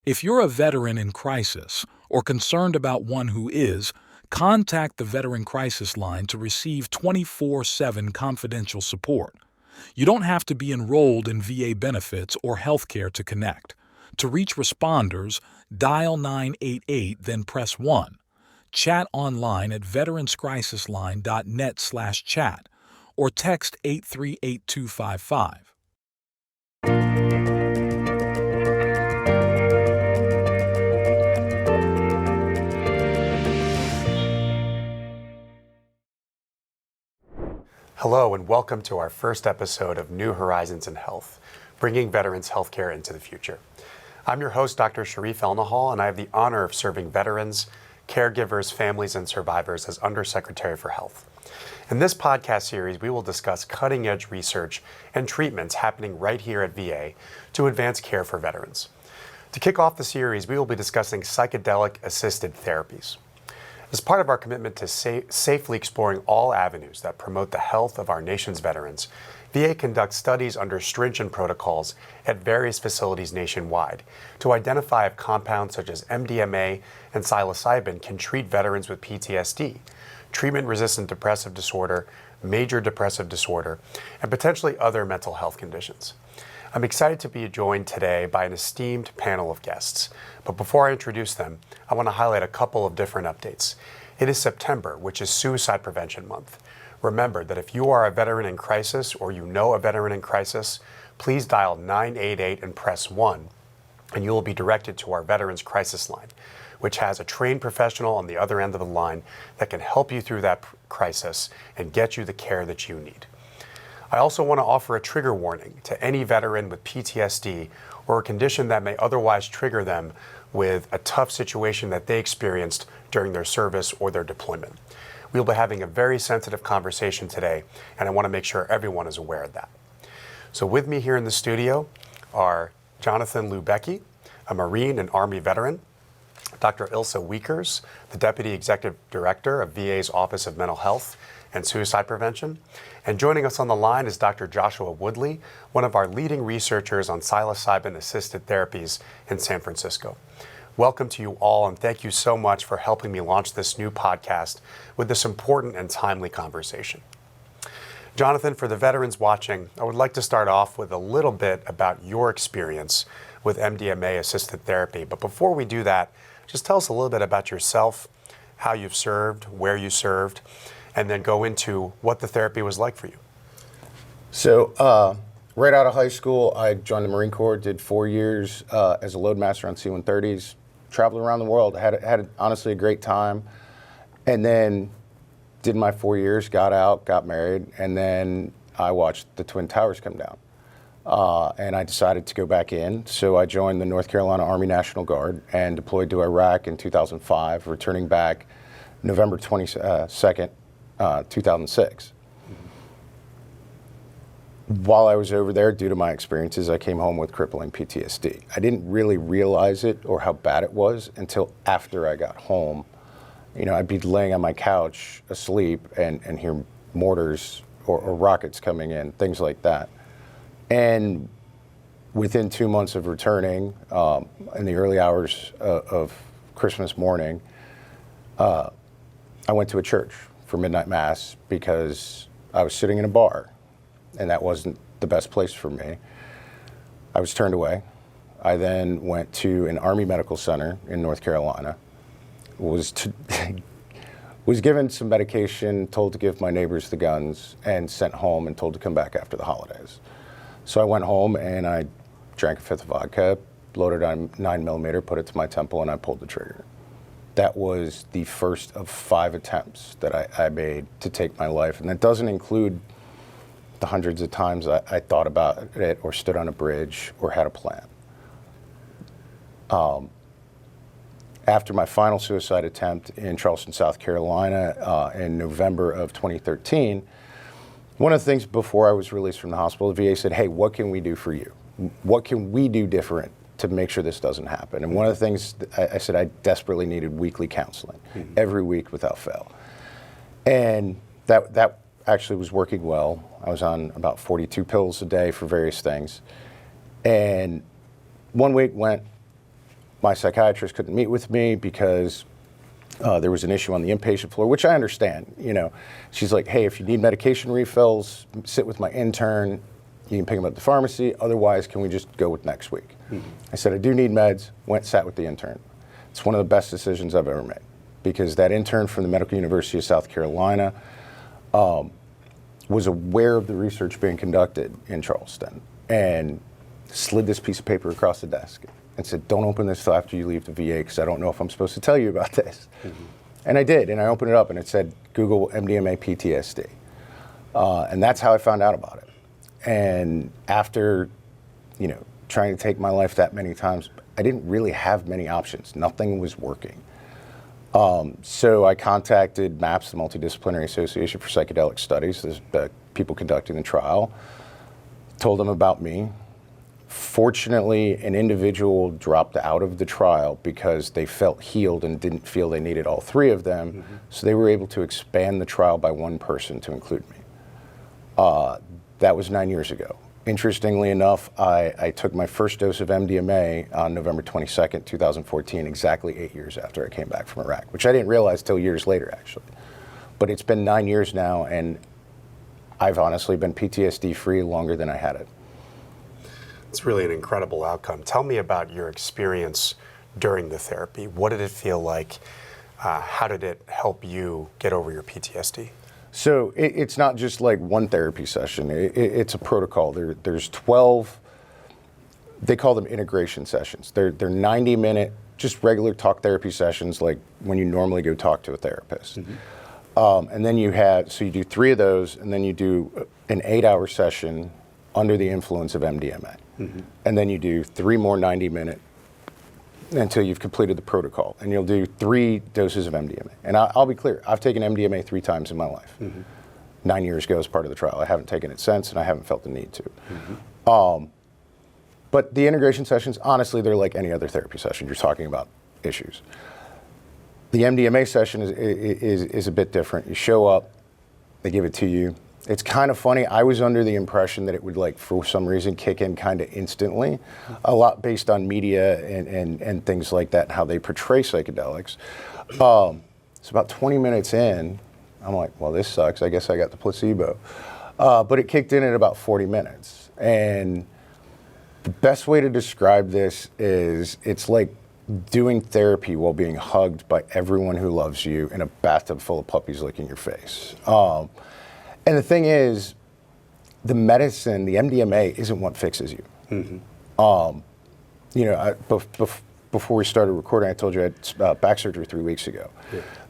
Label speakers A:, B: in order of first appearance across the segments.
A: If you're a veteran in crisis or concerned about one who is, contact the Veteran Crisis Line to receive 24/7 confidential support. You don't have to be enrolled in VA benefits or healthcare to connect. To reach responders, dial 988, then press 1. Chat online at veteranscrisisline.net/chat or text 838255.
B: Hello and welcome to our first episode of New Horizons in Health, bringing veterans healthcare into the future. I'm your host, Dr. Sharif Elnahal, and I have the honor of serving veterans, caregivers, families, and survivors as Undersecretary for Health. In this podcast series, we will discuss cutting-edge research and treatments happening right here at VA to advance care for veterans. To kick off the series, we will be discussing psychedelic-assisted therapies. As part of our commitment to safely exploring all avenues that promote the health of our nation's veterans, VA conducts studies under stringent protocols at various facilities nationwide to identify if compounds such as MDMA and psilocybin can treat veterans with PTSD, treatment-resistant depressive disorder, major depressive disorder, and potentially other mental health conditions. I'm excited to be joined today by an esteemed panel of guests. But before I introduce them, I want to highlight a couple of different updates. It is September, which is Suicide Prevention Month. Remember that if you are a veteran in crisis or you know a veteran in crisis, please dial 988 and press 1, and you will be directed to our Veterans Crisis Line, which has a trained professional on the other end of the line that can help you through that crisis and get you the care that you need. I also want to offer a trigger warning to any veteran with PTSD or a condition that may otherwise trigger them with a tough situation that they experienced during their service or their deployment. We'll be having a very sensitive conversation today, and I want to make sure everyone is aware of that. So with me here in the studio are Jonathan Lubecki, a Marine and Army veteran, Dr. Ilse Wiekers, the Deputy Executive Director of VA's Office of Mental Health and Suicide Prevention. And joining us on the line is Dr. Joshua Woodley, one of our leading researchers on psilocybin-assisted therapies in San Francisco. Welcome to you all, and thank you so much for helping me launch this new podcast with this important and timely conversation. Jonathan, for the veterans watching, I would like to start off with a little bit about your experience with MDMA-assisted therapy. But before we do that, just tell us a little bit about yourself, how you've served, where you served, and then go into what the therapy was like for you.
C: So right out of high school, I joined the Marine Corps, did 4 years as a loadmaster on C-130s, traveled around the world, had honestly a great time, and then did my 4 years, got out, got married, and then I watched the Twin Towers come down. And I decided to go back in, so I joined the North Carolina Army National Guard and deployed to Iraq in 2005, returning back November 22nd, 2006. While I was over there, due to my experiences, I came home with crippling PTSD. I didn't really realize it or how bad it was until after I got home. You know, I'd be laying on my couch asleep and hear mortars or rockets coming in, things like that. And within 2 months of returning, in the early hours of Christmas morning, I went to a church for midnight mass because I was sitting in a bar, and that wasn't the best place for me. I was turned away. I then went to an Army Medical Center in North Carolina, was given some medication, told to give my neighbors the guns, and sent home and told to come back after the holidays. So I went home and I drank a fifth of vodka, loaded on 9mm, put it to my temple, and I pulled the trigger. That was the first of 5 attempts that I made to take my life. And that doesn't include the hundreds of times I thought about it or stood on a bridge or had a plan. After my final suicide attempt in Charleston, South Carolina in November of 2013, one of the things before I was released from the hospital, the VA said, hey, what can we do for you? What can we do different to make sure this doesn't happen? And one of the things I said, I desperately needed weekly counseling, every week without fail. And that actually was working well. I was on about 42 pills a day for various things. And 1 week went, My psychiatrist couldn't meet with me because there was an issue on the inpatient floor, which I understand. She's like, hey, if you need medication refills, sit with my intern. You can pick them up at the pharmacy. Otherwise, can we just go with next week? I said, I do need meds. Went, sat with the intern. It's one of the best decisions I've ever made, because that intern from the Medical University of South Carolina was aware of the research being conducted in Charleston and slid this piece of paper across the desk and said, don't open this till after you leave the VA, because I don't know if I'm supposed to tell you about this. And I did, and I opened it up and it said, Google MDMA PTSD. And that's how I found out about it. And after, trying to take my life that many times, I didn't really have many options. Nothing was working. So I contacted MAPS, the Multidisciplinary Association for Psychedelic Studies, the people conducting the trial, told them about me. Fortunately, an individual dropped out of the trial because they felt healed and didn't feel they needed all three of them. So they were able to expand the trial by one person to include me. That was 9 years ago. Interestingly enough, I took my first dose of MDMA on November 22nd, 2014, exactly 8 years after I came back from Iraq, which I didn't realize till years later, actually. But it's been 9 years now, and I've honestly been PTSD-free longer than I had it.
B: It's really an incredible outcome. Tell me about your experience during the therapy. What did it feel like? How did it help you get over your PTSD?
C: So it's not just like one therapy session. It's a protocol. There's 12, they call them integration sessions. They're 90-minute, just regular talk therapy sessions, like when you normally go talk to a therapist. And then you do 3 of those, and then you do an 8-hour session under the influence of MDMA. And then you do 3 more 90-minute until you've completed the protocol. And you'll do 3 doses of MDMA. And I'll be clear, I've taken MDMA 3 times in my life. 9 years ago as part of the trial. I haven't taken it since, and I haven't felt the need to. But the integration sessions, honestly, they're like any other therapy session. You're talking about issues. The MDMA session is a bit different. You show up, they give it to you. It's kind of funny. I was under the impression that it would, for some reason, kick in kind of instantly, a lot based on media and things like that, how they portray psychedelics. So about 20 minutes in, I'm like, well, this sucks. I guess I got the placebo. But it kicked in at about 40 minutes. And the best way to describe this is it's like doing therapy while being hugged by everyone who loves you in a bathtub full of puppies licking your face. And the thing is, the medicine, the MDMA, isn't what fixes you. Before we started recording, I told you I had back surgery 3 weeks ago.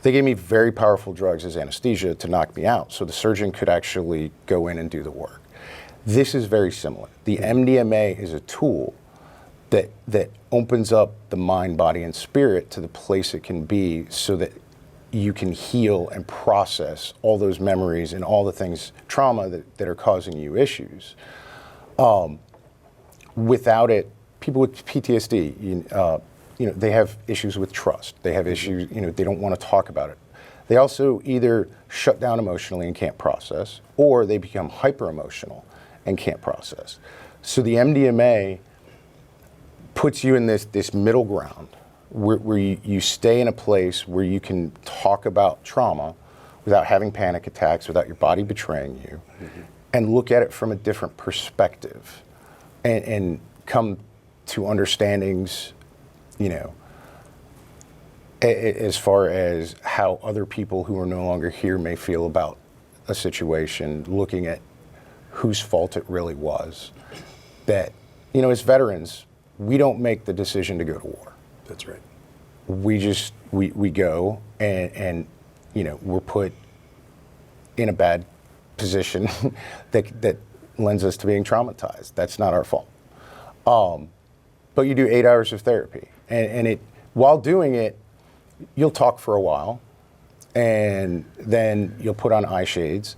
C: They gave me very powerful drugs as anesthesia to knock me out, so the surgeon could actually go in and do the work. This is very similar. The MDMA is a tool that opens up the mind, body, and spirit to the place it can be, so that you can heal and process all those memories and all the things, trauma that are causing you issues. Without it, people with PTSD, they have issues with trust. They have issues, they don't want to talk about it. They also either shut down emotionally and can't process, or they become hyper emotional and can't process. So the MDMA puts you in this middle ground where you stay in a place where you can talk about trauma without having panic attacks, without your body betraying you, and look at it from a different perspective and come to understandings, as far as how other people who are no longer here may feel about a situation, looking at whose fault it really was. That, as veterans, we don't make the decision to go to war.
B: That's right.
C: We go and we're put in a bad position that lends us to being traumatized. That's not our fault. But you do 8 hours of therapy, and while doing it, you'll talk for a while, and then you'll put on eye shades,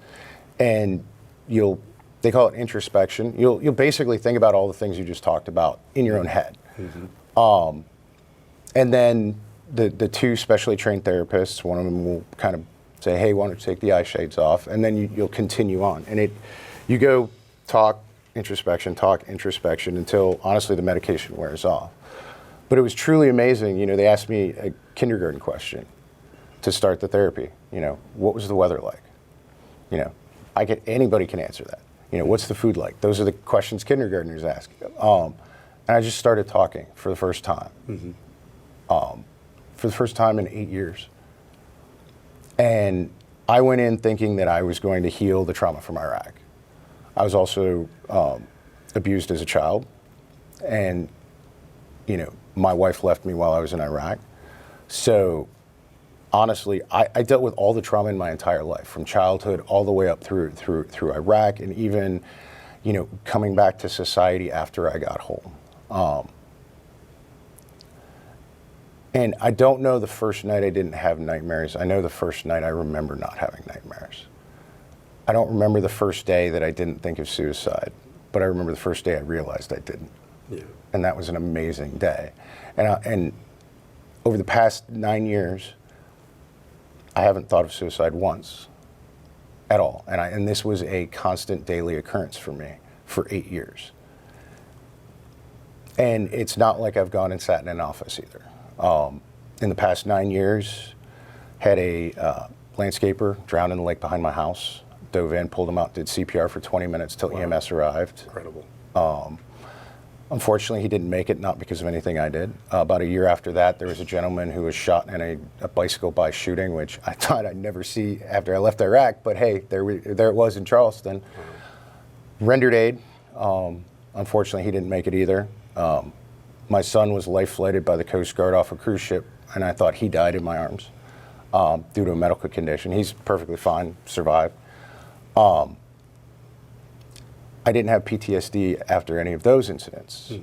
C: and they call it introspection. You'll basically think about all the things you just talked about in your own head. And then the 2 specially trained therapists, one of them will kind of say, hey, why don't you take the eye shades off? And then you'll continue on. And you go talk introspection until, honestly, the medication wears off. But it was truly amazing. You know, they asked me a kindergarten question to start the therapy. You know, what was the weather like? You know, anybody can answer that. You know, what's the food like? Those are the questions kindergartners ask. And I just started talking for the first time. For the first time in 8 years. And I went in thinking that I was going to heal the trauma from Iraq. I was also abused as a child. And, you know, my wife left me while I was in Iraq. So honestly, I dealt with all the trauma in my entire life, from childhood all the way up through Iraq, and even, you know, coming back to society after I got home. And I don't know the first night I didn't have nightmares. I know the first night I remember not having nightmares. I don't remember the first day that I didn't think of suicide, but I remember the first day I realized I didn't.
B: Yeah.
C: And that was an amazing day. And over the past 9 years, I haven't thought of suicide once at all. And this was a constant daily occurrence for me for 8 years. And it's not like I've gone and sat in an office either. In the past 9 years, had a landscaper drown in the lake behind my house, dove in, pulled him out, did CPR for 20 minutes till EMS arrived.
B: Incredible.
C: Unfortunately, he didn't make it, not because of anything I did. About a year after that, there was a gentleman who was shot in a bicycle by shooting, which I thought I'd never see after I left Iraq, but hey, there it was in Charleston. Rendered aid. Unfortunately, he didn't make it either. My son was life flighted by the Coast Guard off a cruise ship, and I thought he died in my arms due to a medical condition. He's perfectly fine, survived. I didn't have PTSD after any of those incidents.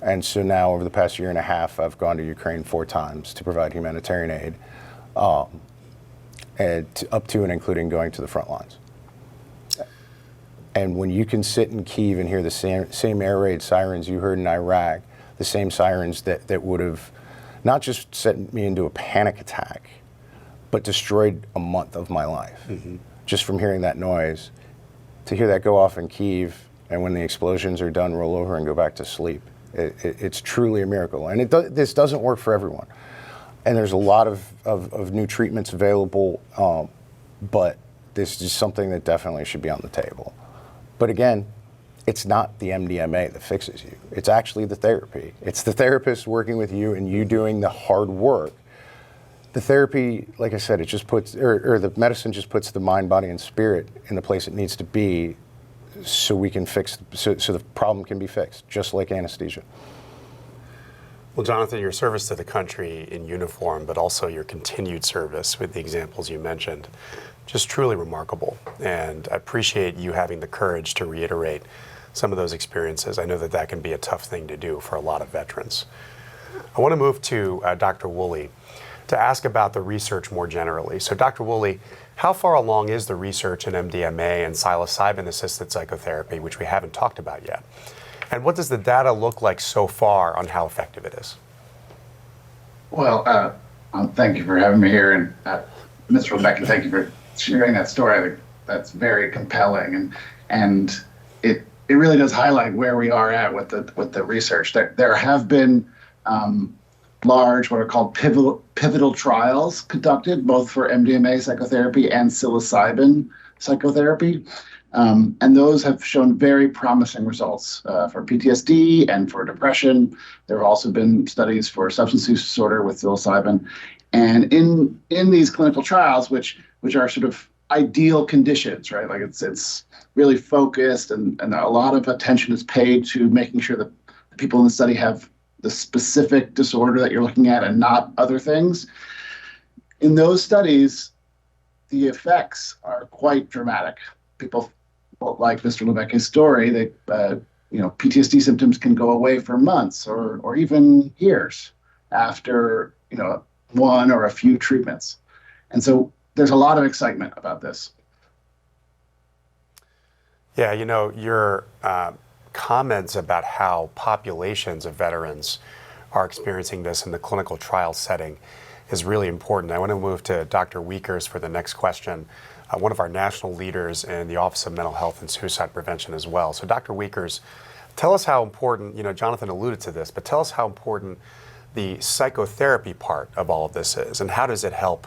C: And so now, over the past year and a half, I've gone to Ukraine 4 times to provide humanitarian aid, and up to and including going to the front lines. And when you can sit in Kyiv and hear the same air raid sirens you heard in Iraq, the same sirens that would have not just sent me into a panic attack, but destroyed a month of my life, just from hearing that noise. To hear that go off in Kyiv, and when the explosions are done, roll over and go back to sleep. It's truly a miracle. And this doesn't work for everyone. And there's a lot of new treatments available, but this is something that definitely should be on the table. But again, it's not the MDMA that fixes you. It's actually the therapy. It's the therapist working with you and you doing the hard work. The therapy, like I said, it just puts, or the medicine just puts the mind, body, and spirit in the place it needs to be, so we can fix, so the problem can be fixed, just like anesthesia.
B: Well, Jonathan, your service to the country in uniform, but also your continued service with the examples you mentioned, just truly remarkable. And I appreciate you having the courage to reiterate some of those experiences. I know that can be a tough thing to do for a lot of veterans. I want to move to Dr. Woolley to ask about the research more generally. So Dr. Woolley, how far along is the research in MDMA and psilocybin-assisted psychotherapy, which we haven't talked about yet? And what does the data look like so far on how effective it is?
D: Well, thank you for having me here. And Mr. Lebecki, thank you for sharing that story. I think that's very compelling. And it really does highlight where we are at with the research. There have been large, what are called pivotal trials conducted, both for MDMA psychotherapy and psilocybin psychotherapy. And those have shown very promising results for PTSD and for depression. There have also been studies for substance use disorder with psilocybin. And in these clinical trials, which are sort of ideal conditions, right? Like it's really focused and a lot of attention is paid to making sure that the people in the study have the specific disorder that you're looking at and not other things. In those studies, the effects are quite dramatic. People, like Mr. Lebecki's story, PTSD symptoms can go away for months or even years after, one or a few treatments. And so there's a lot of excitement about this.
B: Yeah, your comments about how populations of veterans are experiencing this in the clinical trial setting is really important. I want to move to Dr. Wiekers for the next question, one of our national leaders in the Office of Mental Health and Suicide Prevention as well. So Dr. Wiekers, tell us how important, Jonathan alluded to this, but tell us how important the psychotherapy part of all of this is, and how does it help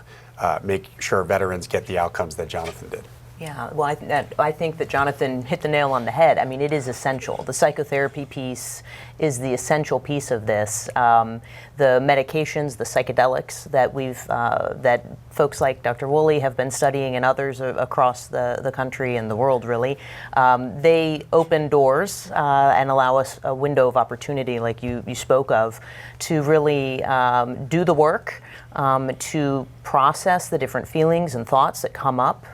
B: make sure veterans get the outcomes that Jonathan did?
E: Yeah, well, I think that Jonathan hit the nail on the head. I mean, it is essential. The psychotherapy piece is the essential piece of this. The medications, the psychedelics that folks like Dr. Woolley have been studying, and others across the country and the world, really, they open doors and allow us a window of opportunity, like you spoke of, to really do the work. To process the different feelings and thoughts that come up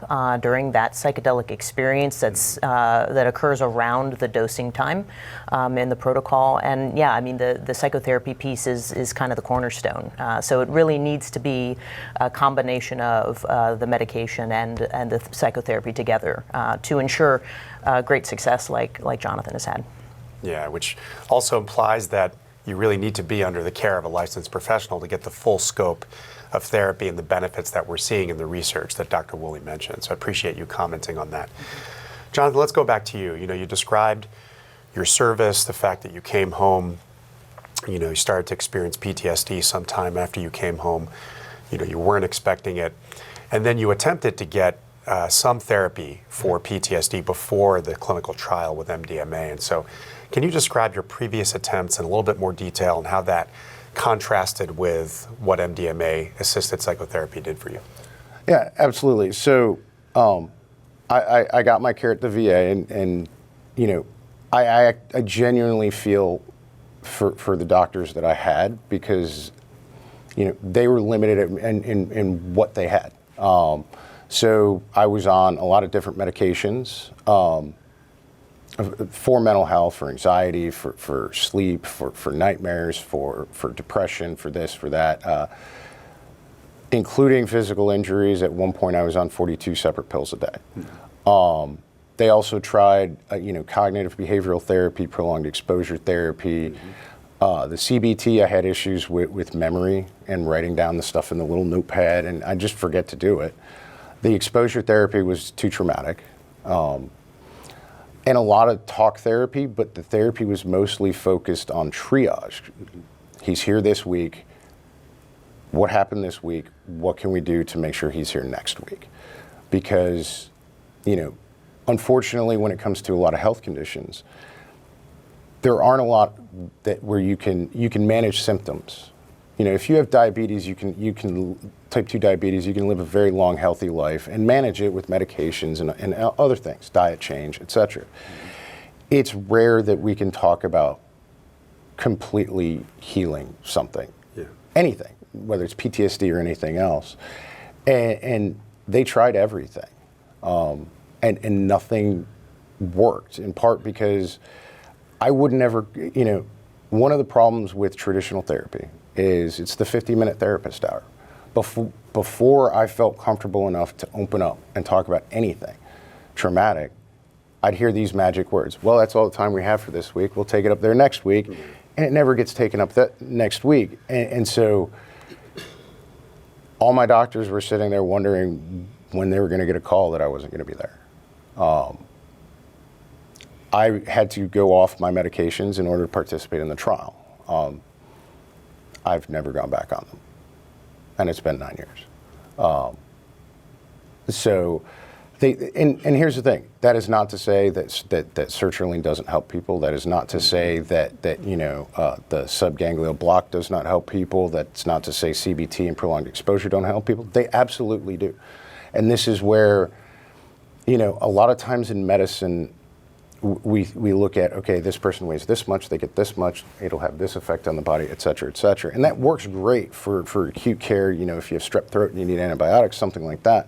E: during that psychedelic experience that occurs around the dosing time in the protocol. And yeah, I mean, the psychotherapy piece is kind of the cornerstone. So it really needs to be a combination of the medication and the psychotherapy together to ensure great success like Jonathan has had.
B: Yeah, which also implies that you really need to be under the care of a licensed professional to get the full scope of therapy and the benefits that we're seeing in the research that Dr. Woolley mentioned. So I appreciate you commenting on that. Jonathan, let's go back to you. You know, you described your service, the fact that you came home, you know, you started to experience PTSD sometime after you came home. You know, you weren't expecting it. And then you attempted to get some therapy for PTSD before the clinical trial with MDMA. And so can you describe your previous attempts in a little bit more detail and how that contrasted with what MDMA-assisted psychotherapy did for you?
C: Yeah, absolutely. So I got my care at the VA, and you know, I genuinely feel for the doctors that I had, because you know, they were limited in what they had. So I was on a lot of different medications for mental health, for anxiety, for sleep, for nightmares, for depression, for this, for that, including physical injuries. At one point, I was on 42 separate pills a day. They also tried, you know, cognitive behavioral therapy, prolonged exposure therapy. The CBT, I had issues with memory and writing down the stuff in the little notepad, and I just forget to do it. The exposure therapy was too traumatic. And a lot of talk therapy, but the therapy was mostly focused on triage. He's here this week. What happened this week? What can we do to make sure he's here next week? Because, you know, unfortunately, when it comes to a lot of health conditions, there aren't a lot where you can manage symptoms. You know, if you have diabetes, you can type 2 diabetes, you can live a very long, healthy life and manage it with medications and other things, diet change, etc. It's rare that we can talk about completely healing something, anything, whether it's PTSD or anything else. And they tried everything, and nothing worked, in part because I would never, you know, one of the problems with traditional therapy is it's the 50-minute therapist hour. Before I felt comfortable enough to open up and talk about anything traumatic, I'd hear these magic words. Well, that's all the time we have for this week. We'll take it up there next week. And it never gets taken up that next week. And so all my doctors were sitting there wondering when they were going to get a call that I wasn't going to be there. I had to go off my medications in order to participate in the trial. I've never gone back on them, and it's been 9 years. So, and here's the thing: that is not to say that sertraline doesn't help people. That is not to say that you know the subganglial block does not help people. That's not to say CBT and prolonged exposure don't help people. They absolutely do, and this is where, you know, a lot of times in medicine, we look at, okay, this person weighs this much, they get this much, it'll have this effect on the body, et cetera, and that works great for acute care. You know, if you have strep throat and you need antibiotics, something like that.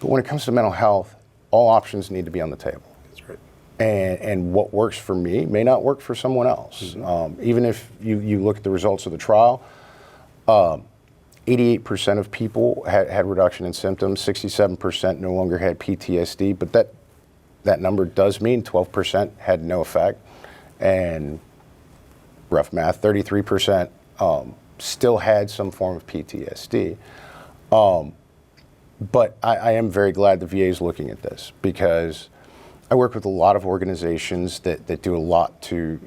C: But when it comes to mental health, all options need to be on the table.
B: That's right.
C: And what works for me may not work for someone else. Even if you look at the results of the trial, 88% of people had reduction in symptoms, 67% no longer had PTSD, but that number does mean 12% had no effect, and rough math, 33% still had some form of PTSD. But I am very glad the VA is looking at this, because I work with a lot of organizations that do a lot to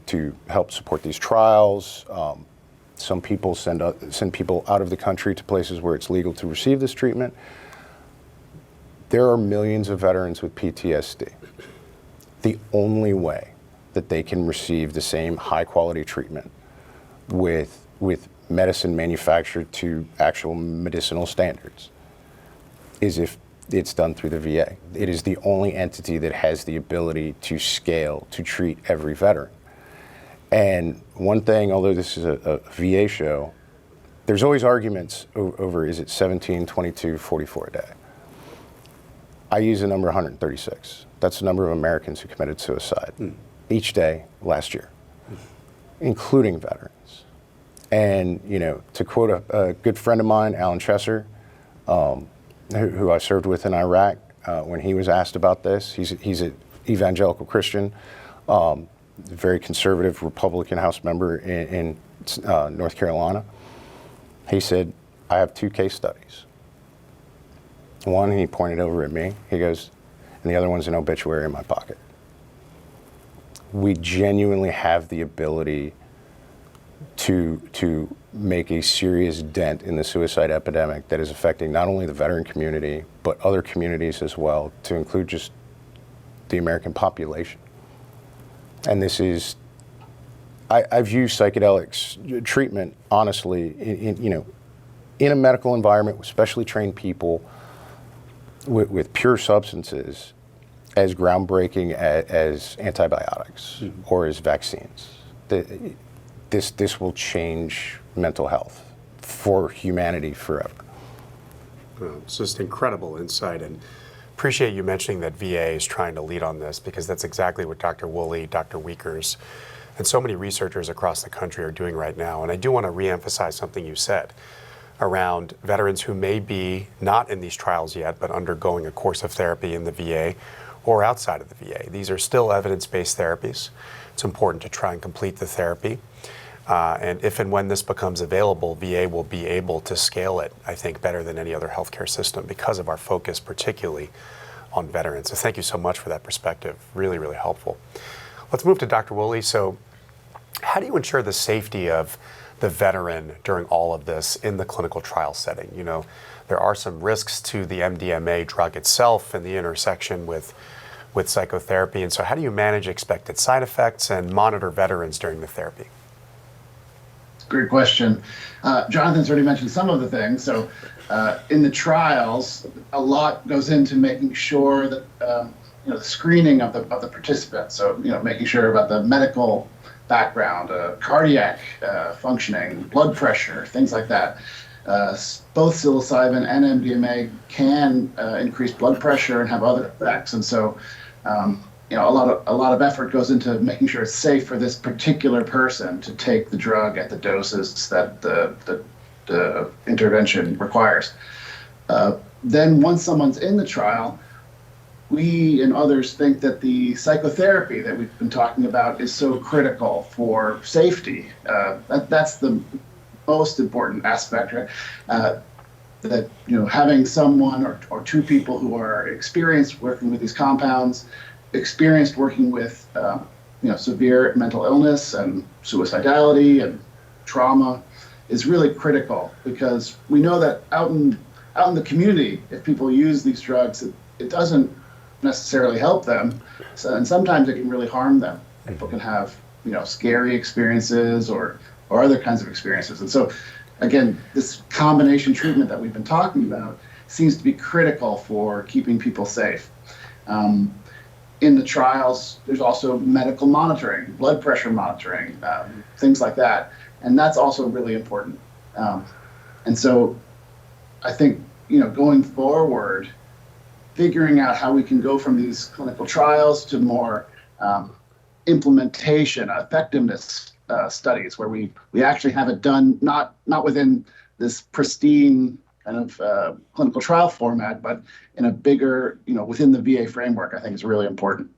C: help support these trials. Some people send people out of the country to places where it's legal to receive this treatment. There are millions of veterans with PTSD. The only way that they can receive the same high quality treatment with medicine manufactured to actual medicinal standards is if it's done through the VA. It is the only entity that has the ability to scale to treat every veteran. And one thing, although this is a VA show, there's always arguments over is it 17, 22, 44 a day. I use the number 136. That's the number of Americans who committed suicide each day last year, including veterans. And, you know, to quote a good friend of mine, Alan Chesser, who I served with in Iraq, when he was asked about this, he's an evangelical Christian, very conservative Republican House member in North Carolina. He said, I have 2 case studies. One, he pointed over at me, he goes, and the other one's an obituary in my pocket. We genuinely have the ability to make a serious dent in the suicide epidemic that is affecting not only the veteran community, but other communities as well, to include just the American population. And this is, I view psychedelics treatment, honestly, in a medical environment with specially trained people with pure substances as groundbreaking as antibiotics or as vaccines. This will change mental health for humanity forever.
B: It's just incredible insight, and appreciate you mentioning that VA is trying to lead on this, because that's exactly what Dr. Woolley, Dr. Wiekers, and so many researchers across the country are doing right now. And I do want to reemphasize something you said around veterans who may be not in these trials yet, but undergoing a course of therapy in the VA or outside of the VA. These are still evidence-based therapies. It's important to try and complete the therapy. And if and when this becomes available, VA will be able to scale it, I think, better than any other healthcare system because of our focus particularly on veterans. So thank you so much for that perspective. Really, really helpful. Let's move to Dr. Woolley. So how do you ensure the safety of the veteran during all of this in the clinical trial setting? You know, there are some risks to the MDMA drug itself and the intersection with psychotherapy. And so how do you manage expected side effects and monitor veterans during the therapy?
D: Great question. Jonathan's already mentioned some of the things. So in the trials, a lot goes into making sure that the screening of the participants. So making sure about the medical background, cardiac functioning, blood pressure, things like that. Both psilocybin and MDMA can increase blood pressure and have other effects, and so a lot of effort goes into making sure it's safe for this particular person to take the drug at the doses that the intervention requires. Then once someone's in the trial, we and others think that the psychotherapy that we've been talking about is so critical for safety. That's the most important aspect, right? That having someone or 2 people who are experienced working with these compounds, experienced working with severe mental illness and suicidality and trauma is really critical, because we know that out in the community, if people use these drugs, it doesn't necessarily help them, and sometimes it can really harm them. People can have scary experiences or other kinds of experiences. And so again, this combination treatment that we've been talking about seems to be critical for keeping people safe. In the trials, there's also medical monitoring, blood pressure monitoring, things like that, and that's also really important. And so I think going forward, figuring out how we can go from these clinical trials to more implementation, effectiveness studies, where we actually have it done, not within this pristine kind of clinical trial format, but in a bigger, within the VA framework, I think is really important.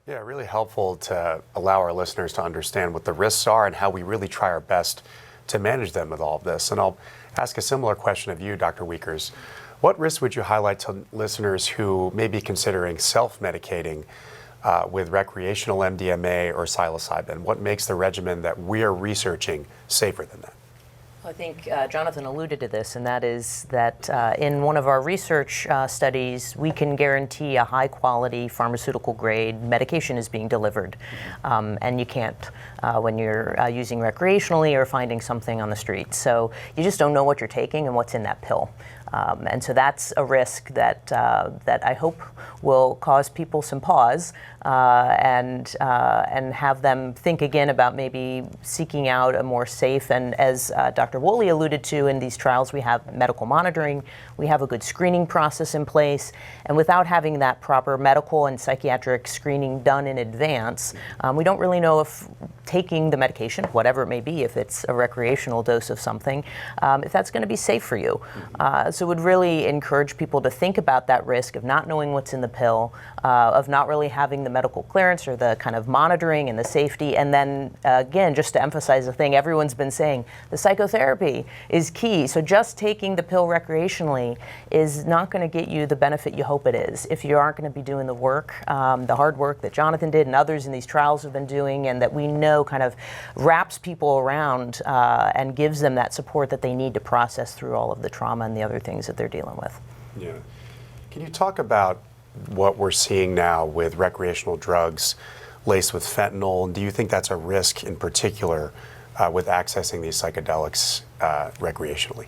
B: Yeah, really helpful to allow our listeners to understand what the risks are and how we really try our best to manage them with all of this. And I'll ask a similar question of you, Dr. Wiekers. What risks would you highlight to listeners who may be considering self-medicating with recreational MDMA or psilocybin? What makes the regimen that we are researching safer than that?
E: I think Jonathan alluded to this, and that is that in one of our research studies, we can guarantee a high-quality pharmaceutical-grade medication is being delivered, and you can't when you're using recreationally or finding something on the street. So you just don't know what you're taking and what's in that pill. And so that's a risk that I hope will cause people some pause and have them think again about maybe seeking out a more safe, and as Dr. Woolley alluded to, in these trials we have medical monitoring, we have a good screening process in place, and without having that proper medical and psychiatric screening done in advance, we don't really know if taking the medication, whatever it may be, if it's a recreational dose of something, if that's going to be safe for you. So would really encourage people to think about that risk of not knowing what's in the pill, of not really having the medical clearance or the kind of monitoring and the safety. And then again, just to emphasize the thing everyone's been saying, the psychotherapy is key. So just taking the pill recreationally is not going to get you the benefit you hope it is if you aren't going to be doing the work, the hard work that Jonathan did and others in these trials have been doing, and that we know kind of wraps people around and gives them that support that they need to process through all of the trauma and the other things that they're dealing with.
B: Yeah. Can you talk about what we're seeing now with recreational drugs laced with fentanyl? Do you think that's a risk in particular with accessing these psychedelics recreationally?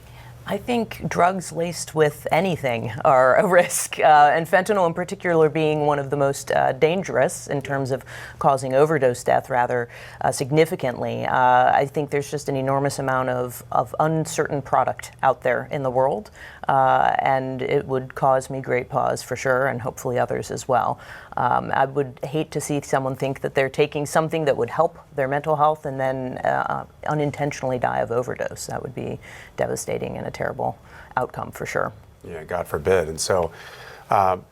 E: I think drugs laced with anything are a risk, and fentanyl in particular being one of the most dangerous in terms of causing overdose death rather significantly. I think there's just an enormous amount of uncertain product out there in the world, and it would cause me great pause for sure, and hopefully others as well. I would hate to see someone think that they're taking something that would help their mental health and then unintentionally die of overdose. That would be devastating and a terrible outcome for sure.
B: Yeah, God forbid. And so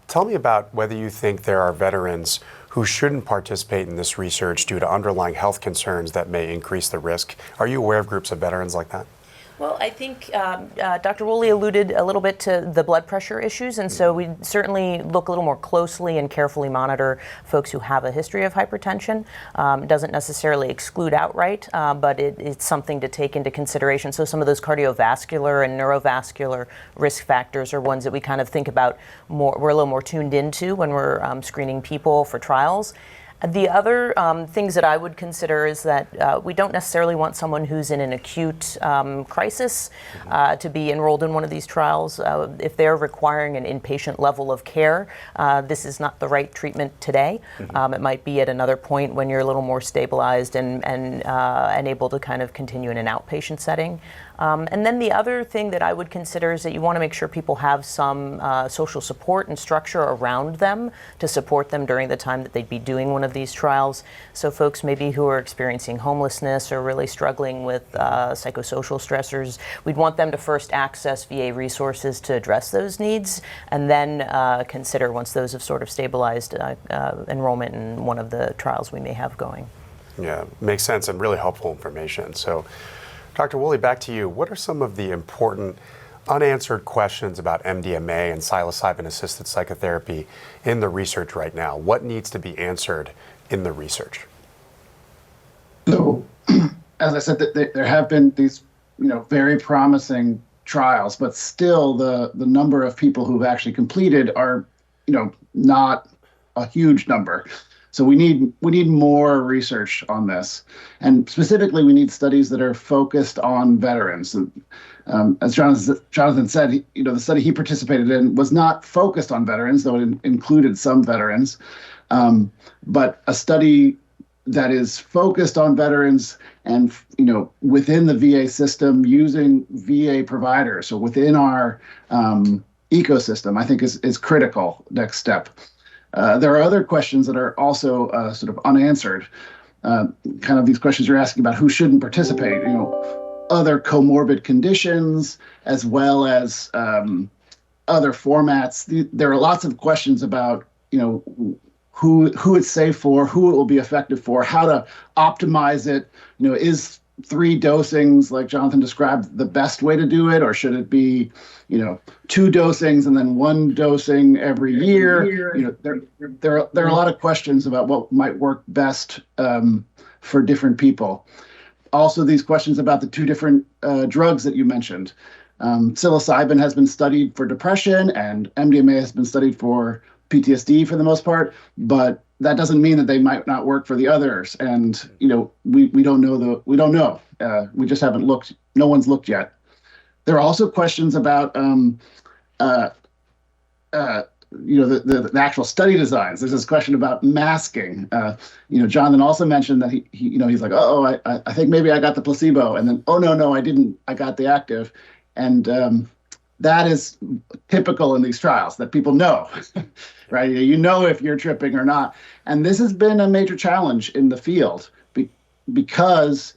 B: tell me about whether you think there are veterans who shouldn't participate in this research due to underlying health concerns that may increase the risk. Are you aware of groups of veterans like that?
E: Well, I think Dr. Woolley alluded a little bit to the blood pressure issues, and so we certainly look a little more closely and carefully monitor folks who have a history of hypertension. It doesn't necessarily exclude outright, but it's something to take into consideration. So some of those cardiovascular and neurovascular risk factors are ones that we kind of think about more, we're a little more tuned into when we're screening people for trials. The other things that I would consider is that we don't necessarily want someone who's in an acute crisis to be enrolled in one of these trials. If they're requiring an inpatient level of care, this is not the right treatment today. It might be at another point when you're a little more stabilized and able to kind of continue in an outpatient setting. And then the other thing that I would consider is that you want to make sure people have some social support and structure around them to support them during the time that they'd be doing one of these trials. So folks maybe who are experiencing homelessness or really struggling with psychosocial stressors, we'd want them to first access VA resources to address those needs, and then consider, once those have sort of stabilized, enrollment in one of the trials we may have going.
B: Yeah, makes sense and really helpful information. So, Dr. Woolley, back to you. What are some of the important unanswered questions about MDMA and psilocybin-assisted psychotherapy in the research right now? What needs to be answered in the research?
D: So, as I said, there have been these, very promising trials, but still the number of people who've actually completed are, not a huge number. So we need more research on this, and specifically we need studies that are focused on veterans. As Jonathan said, the study he participated in was not focused on veterans, though it included some veterans, but a study that is focused on veterans and within the VA system using VA providers, so within our ecosystem, I think is critical next step. There are other questions that are also sort of unanswered. Kind of these questions you're asking about who shouldn't participate, other comorbid conditions, as well as other formats. There are lots of questions about, who it's safe for, who it will be effective for, how to optimize it. Is 3 dosings like Jonathan described the best way to do it, or should it be, 2 dosings and then 1 dosing every year? There are a lot of questions about what might work best for different people. Also, these questions about the 2 different drugs that you mentioned. Psilocybin has been studied for depression, and MDMA has been studied for PTSD for the most part, but that doesn't mean that they might not work for the others. And we don't know. We just haven't looked. No one's looked yet. There are also questions about the actual study designs. There's this question about masking. Jonathan also mentioned that he's like, I think maybe I got the placebo, and then no, I didn't. I got the active, and that is typical in these trials, that people know, right? If you're tripping or not. And this has been a major challenge in the field because,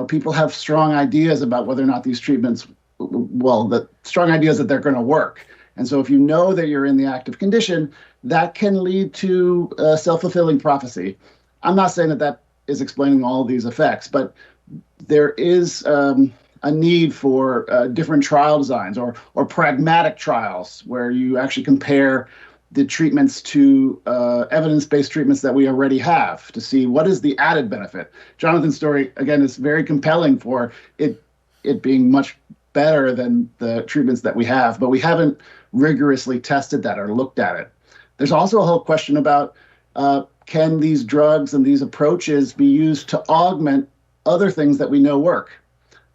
D: people have strong ideas about whether or not these treatments, the strong ideas that they're going to work. And so if you know that you're in the active condition, that can lead to a self-fulfilling prophecy. I'm not saying that is explaining all of these effects, but there is a need for different trial designs or pragmatic trials where you actually compare the treatments to evidence-based treatments that we already have to see what is the added benefit. Jonathan's story, again, is very compelling for it being much better than the treatments that we have, but we haven't rigorously tested that or looked at it. There's also a whole question about can these drugs and these approaches be used to augment other things that we know work?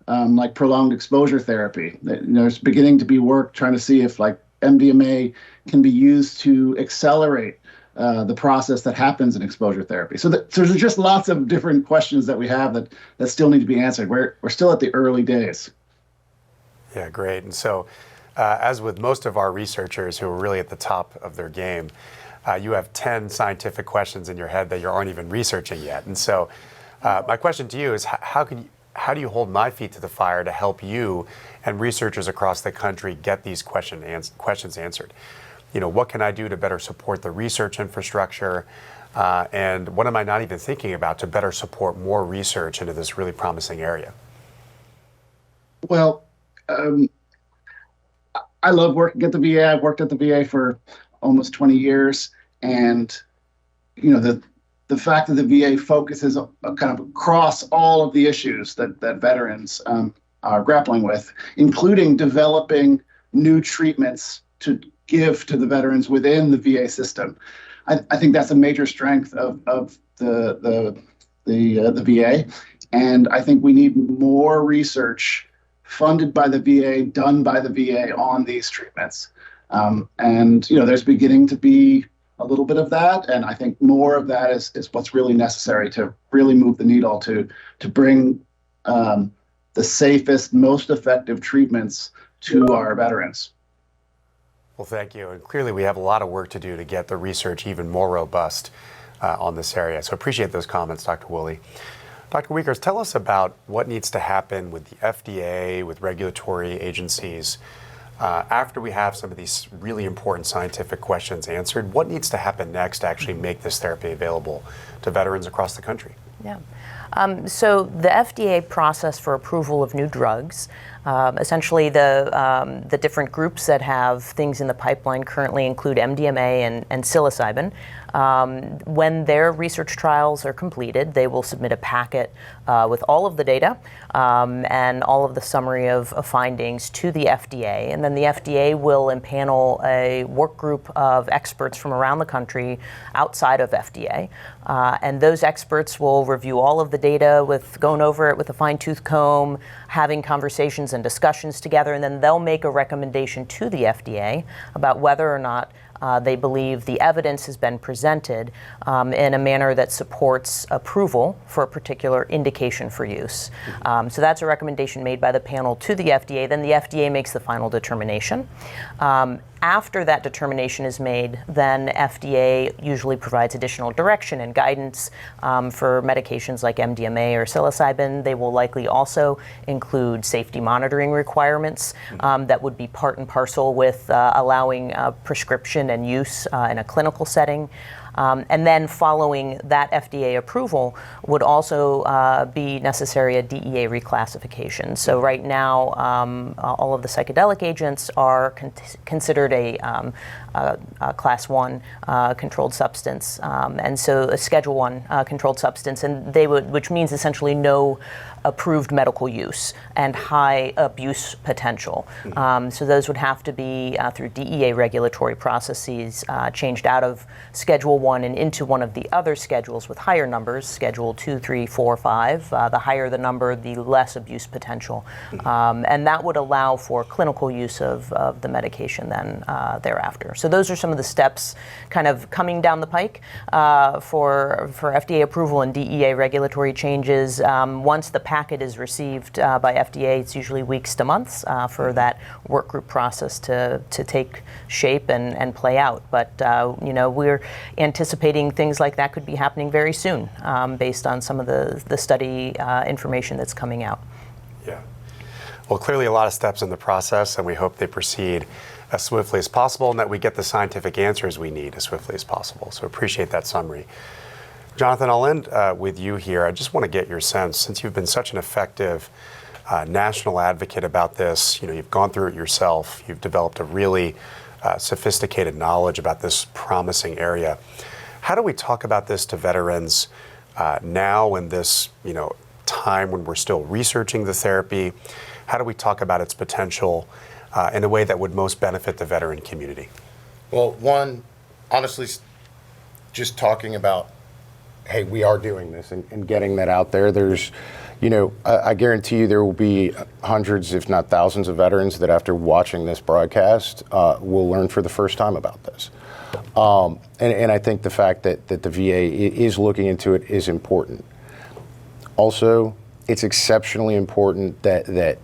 D: Like prolonged exposure therapy. There's beginning to be work trying to see if like MDMA can be used to accelerate the process that happens in exposure therapy. So there's just lots of different questions that we have that still need to be answered. We're still at the early days.
B: Yeah, great. And so as with most of our researchers who are really at the top of their game, you have 10 scientific questions in your head that you aren't even researching yet. And so my question to you is how do you hold my feet to the fire to help you and researchers across the country get these questions answered? What can I do to better support the research infrastructure? And what am I not even thinking about to better support more research into this really promising area?
D: Well, I love working at the VA. I've worked at the VA for almost 20 years. And, the fact that the VA focuses kind of across all of the issues that veterans are grappling with, including developing new treatments to give to the veterans within the VA system. I think that's a major strength of the VA. And I think we need more research funded by the VA, done by the VA on these treatments. There's beginning to be a little bit of that, and I think more of that is what's really necessary to really move the needle to bring the safest, most effective treatments to our veterans.
B: Well, thank you. And clearly we have a lot of work to do to get the research even more robust on this area. So appreciate those comments, Dr. Woolley. Dr. Wiekers, tell us about what needs to happen with the FDA, with regulatory agencies, after we have some of these really important scientific questions answered. What needs to happen next to actually make this therapy available to veterans across the country?
E: Yeah. So the FDA process for approval of new drugs, essentially the different groups that have things in the pipeline currently include MDMA and psilocybin. When their research trials are completed, they will submit a packet with all of the data and all of the summary of findings to the FDA. And then the FDA will impanel a work group of experts from around the country outside of FDA. And those experts will review all of the data going over it with a fine-tooth comb, having conversations and discussions together, and then they'll make a recommendation to the FDA about whether or not they believe the evidence has been presented in a manner that supports approval for a particular indication for use. So that's a recommendation made by the panel to the FDA. Then the FDA makes the final determination. After that determination is made, then FDA usually provides additional direction and guidance for medications like MDMA or psilocybin. They will likely also include safety monitoring requirements that would be part and parcel with allowing prescription and use in a clinical setting. And then following that FDA approval would also be necessary a DEA reclassification. So right now, all of the psychedelic agents are considered a Class 1 controlled substance, and so a Schedule 1 controlled substance, and which means essentially no approved medical use and high abuse potential. So those would have to be through DEA regulatory processes changed out of Schedule 1 and into one of the other schedules with higher numbers, Schedule 2, 3, 4, 5. The higher the number, the less abuse potential. And that would allow for clinical use of the medication then thereafter. So those are some of the steps kind of coming down the pike for FDA approval and DEA regulatory changes. Once the packet is received by FDA, it's usually weeks to months for that work group process to take shape and play out. But we're anticipating things like that could be happening very soon based on some of the study information that's coming out.
B: Yeah. Well, clearly a lot of steps in the process, and we hope they proceed as swiftly as possible and that we get the scientific answers we need as swiftly as possible. So appreciate that summary. Jonathan, I'll end with you here. I just want to get your sense, since you've been such an effective national advocate about this, you've gone through it yourself, you've developed a really sophisticated knowledge about this promising area. How do we talk about this to veterans now in this, time when we're still researching the therapy? How do we talk about its potential in a way that would most benefit the veteran community?
C: Well, one, honestly, just talking about, hey, we are doing this and getting that out there. There's, I guarantee you there will be hundreds, if not thousands of veterans that after watching this broadcast will learn for the first time about this. And I think the fact that the VA is looking into it is important. Also, it's exceptionally important that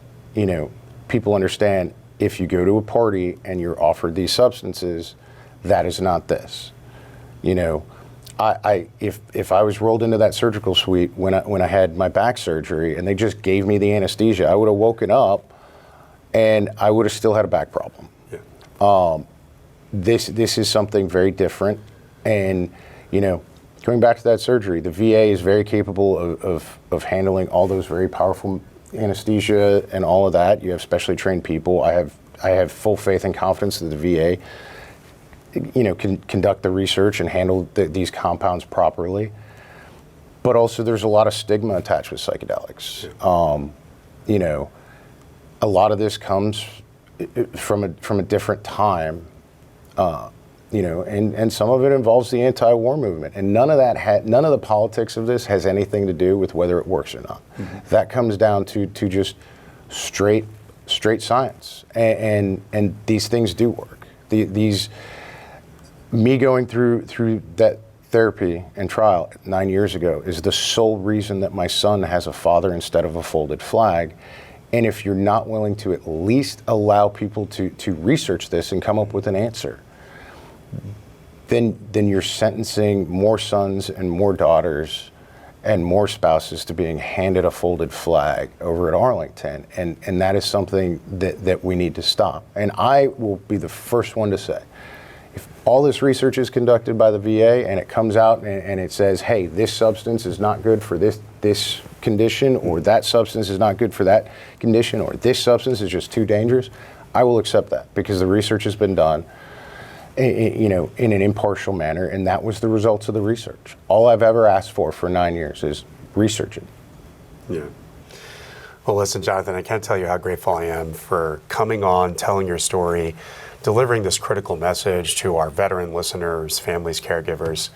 C: people understand if you go to a party and you're offered these substances, that is not this. If I was rolled into that surgical suite when I had my back surgery and they just gave me the anesthesia, I would have woken up and I would have still had a back problem. Yeah. This is something very different, and going back to that surgery, the VA is very capable of handling all those very powerful anesthesia and all of that. You have specially trained people. I have full faith and confidence that the VA can conduct the research and handle these compounds properly. But also there's a lot of stigma attached with psychedelics. A lot of this comes from a different time, and some of it involves the anti-war movement. And none of the politics of this has anything to do with whether it works or not. Mm-hmm. That comes down to just straight science. And these things do work. Me going through that therapy and trial 9 years ago is the sole reason that my son has a father instead of a folded flag. And if you're not willing to at least allow people to research this and come up with an answer, then you're sentencing more sons and more daughters and more spouses to being handed a folded flag over at Arlington. And that is something that we need to stop. And I will be the first one to say, if all this research is conducted by the VA and it comes out and it says, hey, this substance is not good for this condition, or that substance is not good for that condition, or this substance is just too dangerous, I will accept that because the research has been done in an impartial manner, and that was the results of the research. All I've ever asked for 9 years is research it.
B: Yeah. Well, listen, Jonathan, I can't tell you how grateful I am for coming on, telling your story, delivering this critical message to our veteran listeners, families, caregivers.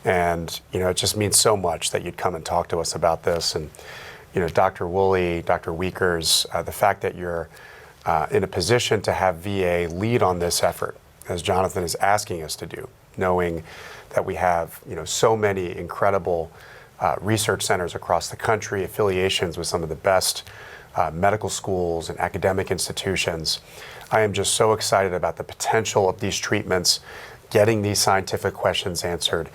B: And, it just means so much that you'd come and talk to us about this. And, Dr. Woolley, Dr. Wiekers, the fact that you're in a position to have VA lead on this effort, as Jonathan is asking us to do, knowing that we have, so many incredible research centers across the country, affiliations with some of the best medical schools and academic institutions. I am just so excited about the potential of these treatments, getting these scientific questions answered,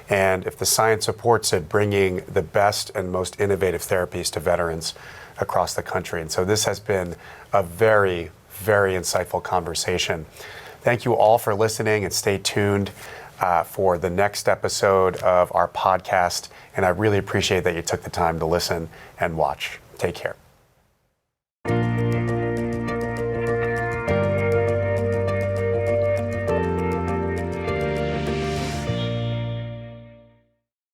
B: and if the science supports it, bringing the best and most innovative therapies to veterans across the country. And so this has been a very, very insightful conversation. Thank you all for listening, and stay tuned for the next episode of our podcast. And I really appreciate that you took the time to listen and watch. Take care.